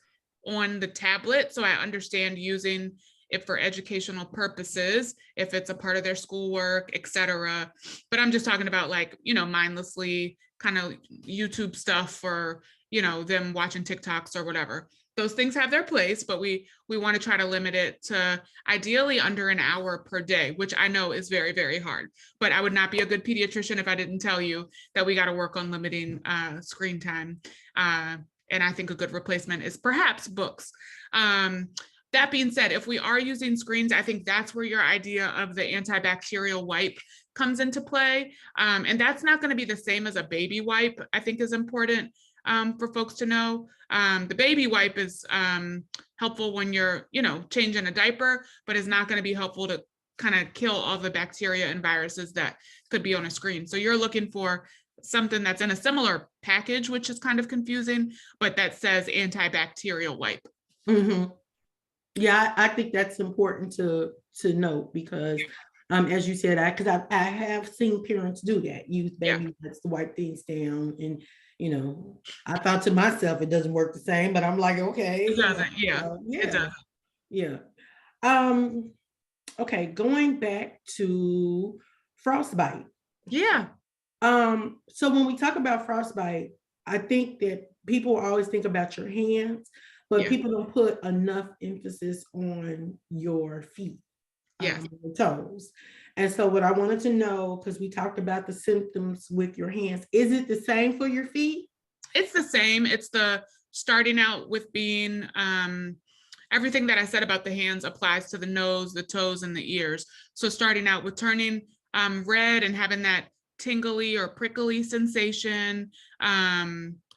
on the tablet. So I understand using it for educational purposes, if it's a part of their schoolwork, etc. But I'm just talking about like, you know, mindlessly kind of YouTube stuff for, you know, them watching TikToks or whatever. Those things have their place, but we want to try to limit it to ideally under an hour per day, which I know is very, very hard. But I would not be a good pediatrician if I didn't tell you that we got to work on limiting screen time. And I think a good replacement is perhaps books. That being said, if we are using screens, I think that's where your idea of the antibacterial wipe comes into play. And that's not going to be the same as a baby wipe, I think is important for folks to know. The baby wipe is helpful when you're, you know, changing a diaper, but is not going to be helpful to kind of kill all the bacteria and viruses that could be on a screen. So you're looking for something that's in a similar package, which is kind of confusing, but that says antibacterial wipe. Mm-hmm. Yeah, I think that's important to note because as you said, I have seen parents do that, use baby wipes to wipe things down. And you know, I thought to myself it doesn't work the same, but I'm like, okay. It doesn't, it doesn't. Yeah. Okay, going back to frostbite. Yeah. So when we talk about frostbite, I think that people always think about your hands, but people don't put enough emphasis on your feet, your toes. And so what I wanted to know, because we talked about the symptoms with your hands, is it the same for your feet? It's the same. It's the starting out with being, everything that I said about the hands applies to the nose, the toes, and the ears. So starting out with turning red and having that tingly or prickly sensation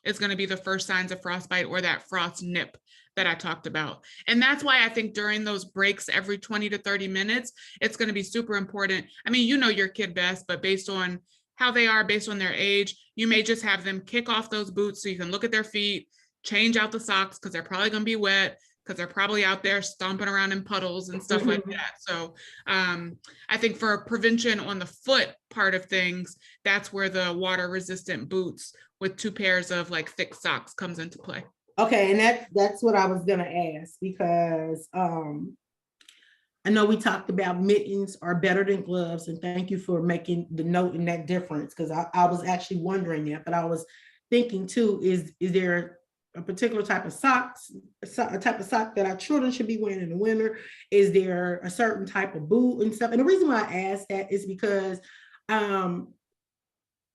is going to be the first signs of frostbite, or that frost nip that I talked about. And that's why I think during those breaks every 20 to 30 minutes, it's going to be super important. I mean, you know your kid best, but based on how they are, based on their age, you may just have them kick off those boots so you can look at their feet, change out the socks because they're probably going to be wet, because they're probably out there stomping around in puddles and stuff like that. So I think for prevention on the foot part of things, that's where the water resistant boots with 2 pairs of like thick socks comes into play. Okay, and that's what I was gonna ask, because I know we talked about mittens are better than gloves, and thank you for making the note in that difference, because I was actually wondering that, but I was thinking too, is there a particular type of socks, a type of sock that our children should be wearing in the winter? Is there a certain type of boot and stuff? And the reason why I asked that is because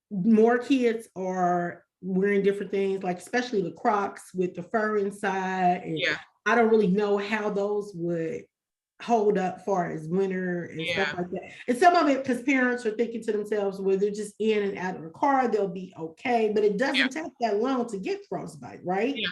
more kids are wearing different things, like especially the Crocs with the fur inside, and I don't really know how those would hold up far as winter and stuff Yeah, like that. And some of it, because parents are thinking to themselves, well, they're just in and out of the car, they'll be okay. But it yeah, doesn't take that long to get frostbite, right? yeah.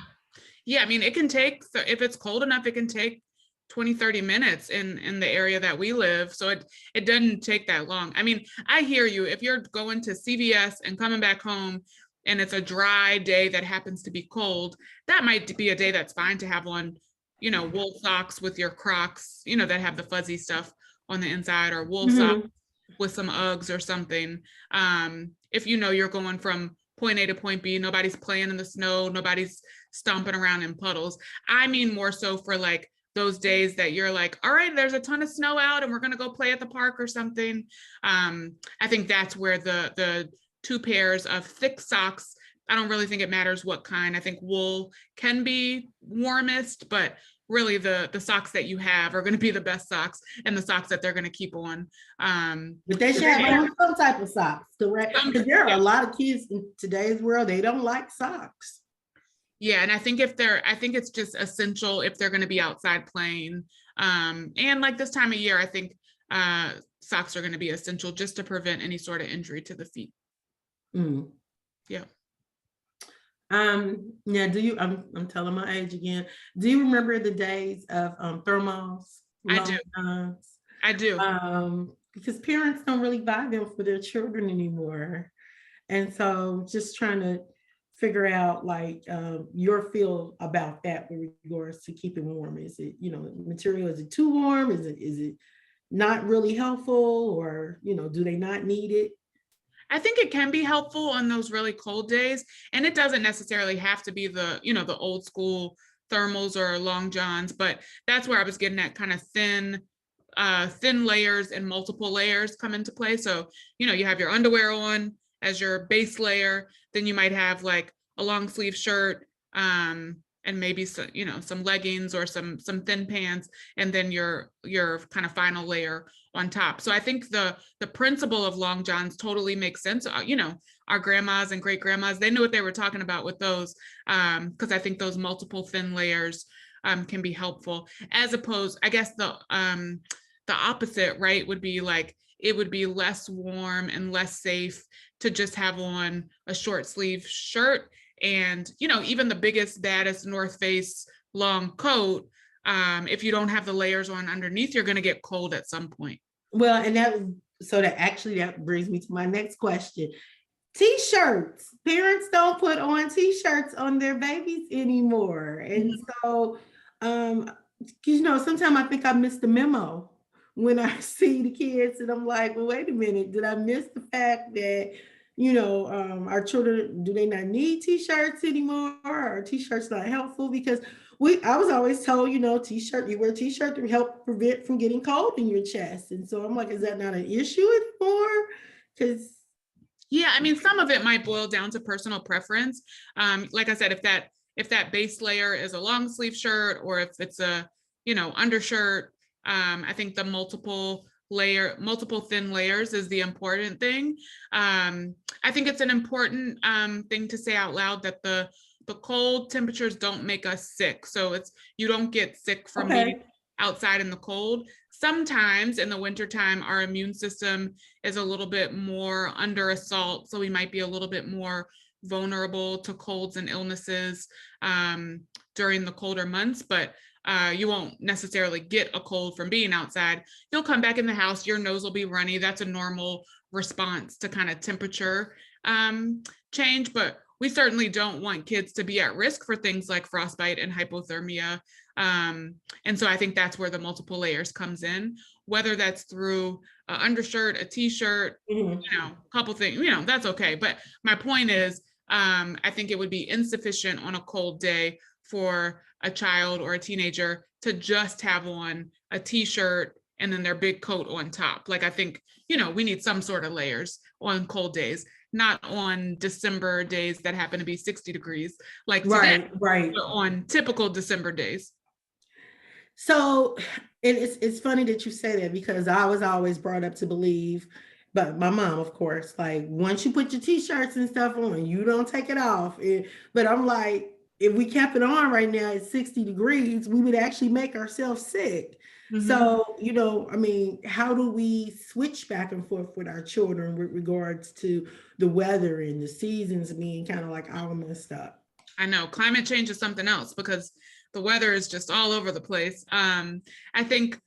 Yeah, I mean, it can take, so if it's cold enough, it can take 20, 30 minutes in the area that we live. So it doesn't take that long. I mean, I hear you. If you're going to CVS and coming back home and it's a dry day that happens to be cold, that might be a day that's fine to have on, wool socks with your Crocs, that have the fuzzy stuff on the inside, or wool socks Mhm. with some Uggs or something. If you're going from point A to point B, nobody's playing in the snow, nobody's stomping around in puddles. I mean, more so for like those days that you're like, all right, there's a ton of snow out and we're going to go play at the park or something. I think that's where the two pairs of thick socks, I don't really think it matters what kind. I think wool can be warmest, but really the socks that you have are going to be the best socks, and the socks that they're going to keep on. But they should have on some type of socks, correct? Because there are Yeah, a lot of kids in today's world, they don't like socks. yeah, and I think it's just essential if they're going to be outside playing. And like this time of year, I think socks are going to be essential just to prevent any sort of injury to the feet. Mm. Yeah, Yeah, I'm telling my age again. Do you remember the days of thermals, I do. long johns? I do. Because parents don't really buy them for their children anymore. And so just trying to figure out like your feel about that with regards to keeping warm. Is it, material, is it too warm? Is it not really helpful, or, do they not need it? I think it can be helpful on those really cold days, and it doesn't necessarily have to be the old school thermals or long johns, but that's where I was getting at, kind of thin layers and multiple layers come into play. So, you have your underwear on as your base layer, then you might have like a long sleeve shirt, and maybe some leggings or some thin pants, and then your kind of final layer on top. So I think the principle of long johns totally makes sense. Our grandmas and great grandmas, they knew what they were talking about with those, because I think those multiple thin layers can be helpful, as opposed, I guess the opposite, right, would be like it would be less warm and less safe to just have on a short sleeve shirt, and even the biggest, baddest North Face long coat, if you don't have the layers on underneath, you're going to get cold at some point. Well, and that brings me to my next question. T-shirts. Parents don't put on T-shirts on their babies anymore. And Mhm. so, um, sometimes I think I missed the memo when I see the kids and I'm like, well, wait a minute, did I miss the fact that, our children, do they not need T-shirts anymore? Are T-shirts not helpful? Because I was always told, you wear T-shirt to help prevent from getting cold in your chest. And so I'm like, is that not an issue anymore? Because Yeah, I mean, some of it might boil down to personal preference. Like I said, if that base layer is a long sleeve shirt, or if it's a undershirt, I think the multiple thin layers is the important thing. I think it's an important thing to say out loud that the cold temperatures don't make us sick. So you don't get sick from being okay. outside in the cold. Sometimes in the wintertime, our immune system is a little bit more under assault. So we might be a little bit more vulnerable to colds and illnesses during the colder months, but you won't necessarily get a cold from being outside. You'll come back in the house, your nose will be runny. That's a normal response to kind of temperature change, but we certainly don't want kids to be at risk for things like frostbite and hypothermia. And so I think that's where the multiple layers comes in, whether that's through an undershirt, a t-shirt, Mhm. a couple things, that's okay. But my point is, I think it would be insufficient on a cold day for a child or a teenager to just have on a t-shirt and then their big coat on top. Like, I think, we need some sort of layers on cold days, not on December days that happen to be 60 degrees like today, Right, right. but on typical December days. So, and it's funny that you say that because I was always brought up to believe, but my mom, of course, like once you put your t-shirts and stuff on, you don't take it off. But I'm like, if we kept it on right now at 60 degrees, we would actually make ourselves sick. Mhm. So, I mean, how do we switch back and forth with our children with regards to the weather and the seasons being kind of like all messed up? I know climate change is something else because the weather is just all over the place. I think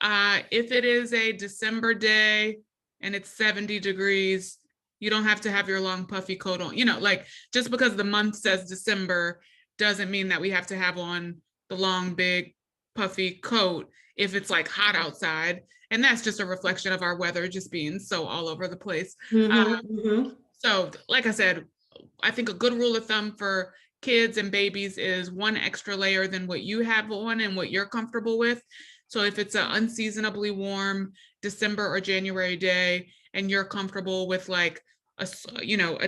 if it is a December day and it's 70 degrees, you don't have to have your long puffy coat on. Like just because the month says December doesn't mean that we have to have on the long, big, puffy coat if it's like hot outside. And that's just a reflection of our weather just being so all over the place. Mm-hmm, mm-hmm. So, like I said, I think a good rule of thumb for kids and babies is one extra layer than what you have on and what you're comfortable with. So if it's an unseasonably warm December or January day and you're comfortable with like a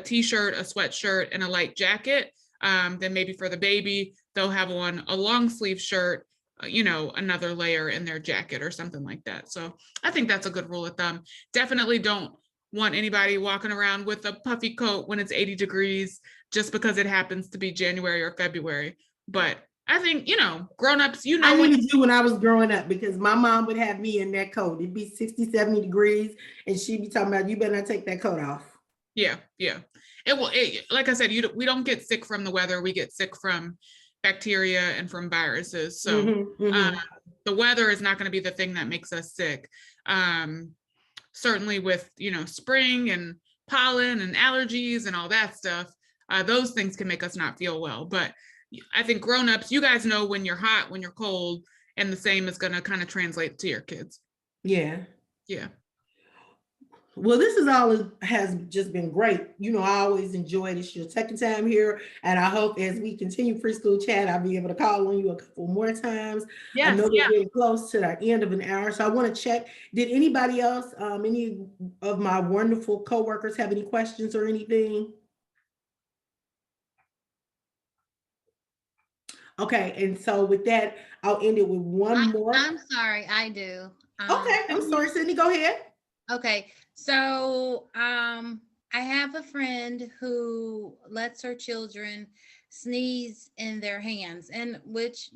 t-shirt, a sweatshirt, and a light jacket, then maybe for the baby, they'll have on a long sleeve shirt, another layer in their jacket or something like that. So I think that's a good rule of thumb. Definitely don't want anybody walking around with a puffy coat when it's 80 degrees just because it happens to be January or February. But I think, grown-ups, I needed you when I was growing up because my mom would have me in that coat. It'd be 60, 70 degrees, and she'd be talking about, you better not take that coat off. Yeah. Like I said, we don't get sick from the weather. We get sick from bacteria and from viruses. So Mm-hmm, mm-hmm. the weather is not going to be the thing that makes us sick. Certainly with, spring and pollen and allergies and all that stuff, those things can make us not feel well. But I think grown-ups, you guys know when you're hot, when you're cold, and the same is going to kind of translate to your kids. Yeah. Yeah. Well, has just been great. I always enjoy it. It's your second time here, and I hope as we continue preschool chat, I'll be able to call on you a couple more times. I Yes. know Yeah. we're getting close to the end of an hour, so I want to check. Did anybody else, any of my wonderful coworkers, have any questions or anything? Okay, and so with that, I'll end it with one more. I'm sorry, I do. Okay, I'm sorry, Sydney. Go ahead. Okay, so I have a friend who lets her children sneeze in their hands, and which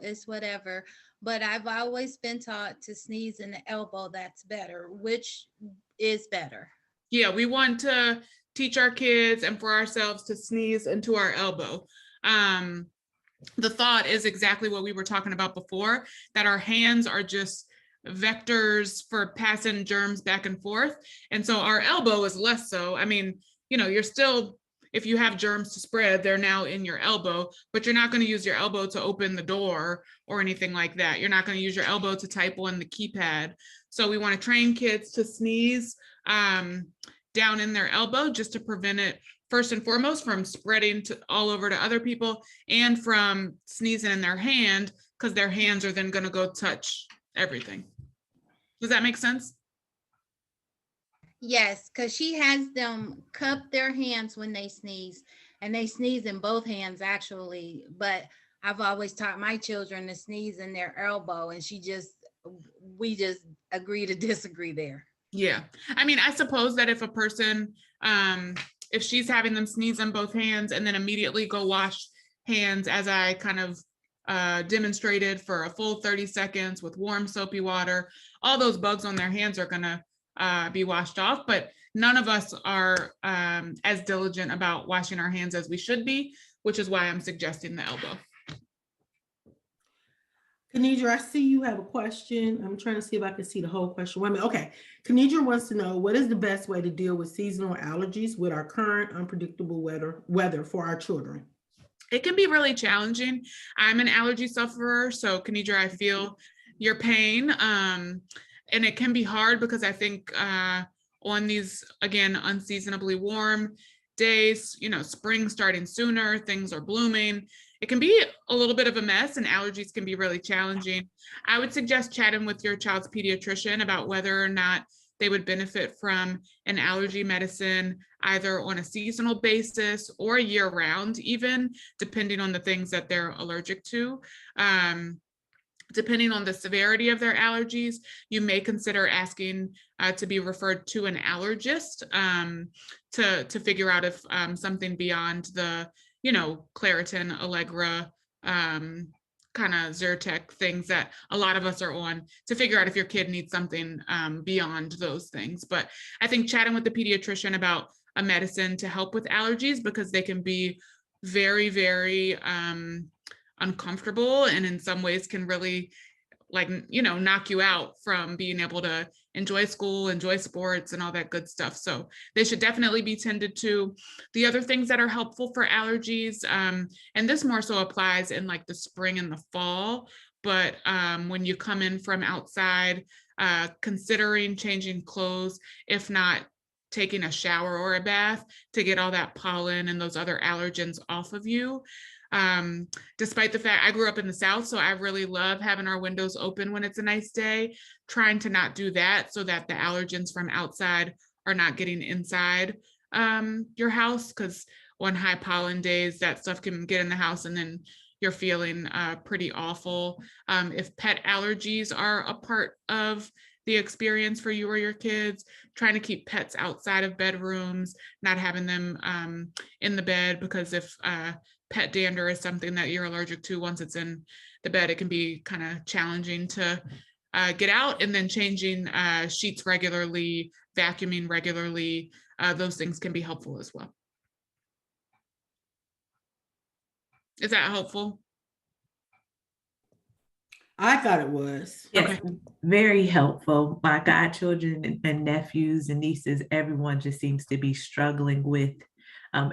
is whatever. But I've always been taught to sneeze in the elbow. That's better. Which is better? Yeah, we want to teach our kids and for ourselves to sneeze into our elbow. The thought is exactly what we were talking about before, that our hands are just vectors for passing germs back and forth. And so our elbow is less so. I mean, you're still, if you have germs to spread, they're now in your elbow, but you're not going to use your elbow to open the door or anything like that. You're not going to use your elbow to type on the keypad. So we want to train kids to sneeze down in their elbow just to prevent it, first and foremost, from spreading all over to other people, and from sneezing in their hand, because their hands are then going to go touch everything. Does that make sense? Yes, because she has them cup their hands when they sneeze, and they sneeze in both hands actually. But I've always taught my children to sneeze in their elbow, and we just agree to disagree there. Yeah. I mean, I suppose that if a person, if she's having them sneeze in both hands and then immediately go wash hands, as I kind of demonstrated, for a full 30 seconds with warm soapy water, all those bugs on their hands are going to be washed off. But none of us are as diligent about washing our hands as we should be, which is why I'm suggesting the elbow. Kenidra, I see you have a question. I'm trying to see if I can see the whole question. Wait a minute. Okay. Kenidra wants to know, what is the best way to deal with seasonal allergies with our current unpredictable weather for our children? It can be really challenging. I'm an allergy sufferer, so Kenidra, I feel your pain. And it can be hard because I think on these, again, unseasonably warm days, spring starting sooner, things are blooming. It can be a little bit of a mess, and allergies can be really challenging. I would suggest chatting with your child's pediatrician about whether or not they would benefit from an allergy medicine, either on a seasonal basis or year round, even depending on the things that they're allergic to. Depending on the severity of their allergies, you may consider asking to be referred to an allergist to figure out if something beyond the Claritin, Allegra, kind of Zyrtec, things that a lot of us are on to figure out if your kid needs something beyond those things. But I think chatting with the pediatrician about a medicine to help with allergies, because they can be very, very uncomfortable, and in some ways can really knock you out from being able to enjoy school, enjoy sports, and all that good stuff. So they should definitely be tended to. The other things that are helpful for allergies, and this more so applies in like the spring and the fall, but when you come in from outside, considering changing clothes, if not taking a shower or a bath, to get all that pollen and those other allergens off of you. Despite the fact I grew up in the South, so I really love having our windows open when it's a nice day, trying to not do that so that the allergens from outside are not getting inside your house, because on high pollen days, that stuff can get in the house and then you're feeling pretty awful. If pet allergies are a part of the experience for you or your kids, trying to keep pets outside of bedrooms, not having them in the bed, because if pet dander is something that you're allergic to, once it's in the bed, it can be kind of challenging to get out. And then changing sheets regularly, vacuuming regularly, those things can be helpful as well. Is that helpful? I thought it was. Yes, very helpful. My godchildren and nephews and nieces, everyone just seems to be struggling with,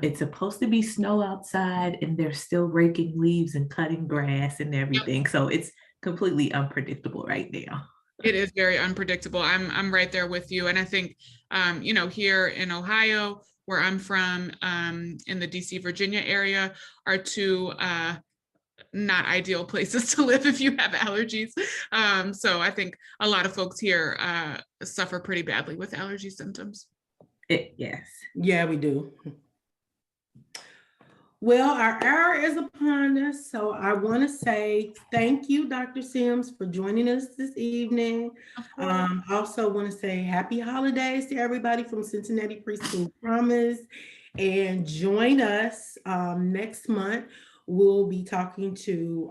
it's supposed to be snow outside and they're still raking leaves and cutting grass and everything. So it's completely unpredictable right now. It is very unpredictable. I'm right there with you. And I think, here in Ohio, where I'm from, in the DC, Virginia area, are two not ideal places to live if you have allergies. So I think a lot of folks here suffer pretty badly with allergy symptoms. Yes. Yeah, we do. Well, our hour is upon us, so I want to say thank you, Dr. Sims, for joining us this evening. Also want to say happy holidays to everybody from Cincinnati Preschool Promise, and join us next month. We'll be talking to,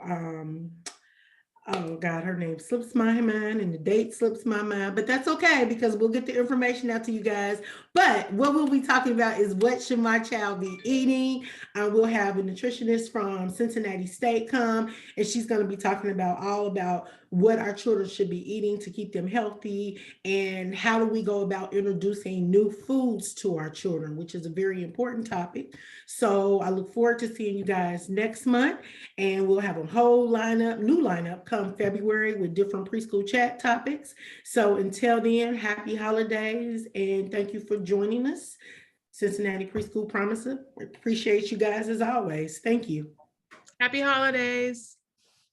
oh God, her name slips my mind and the date slips my mind, but that's okay because we'll get the information out to you guys. But what we'll be talking about is what should my child be eating? We'll have a nutritionist from Cincinnati State come, and she's going to be talking about all about what our children should be eating to keep them healthy, and how do we go about introducing new foods to our children, which is a very important topic. So I look forward to seeing you guys next month, and we'll have a whole new lineup come February with different preschool chat topics. So until then, happy holidays, and thank you for joining us. Cincinnati Preschool Promise. Appreciate you guys as always. Thank you. Happy holidays.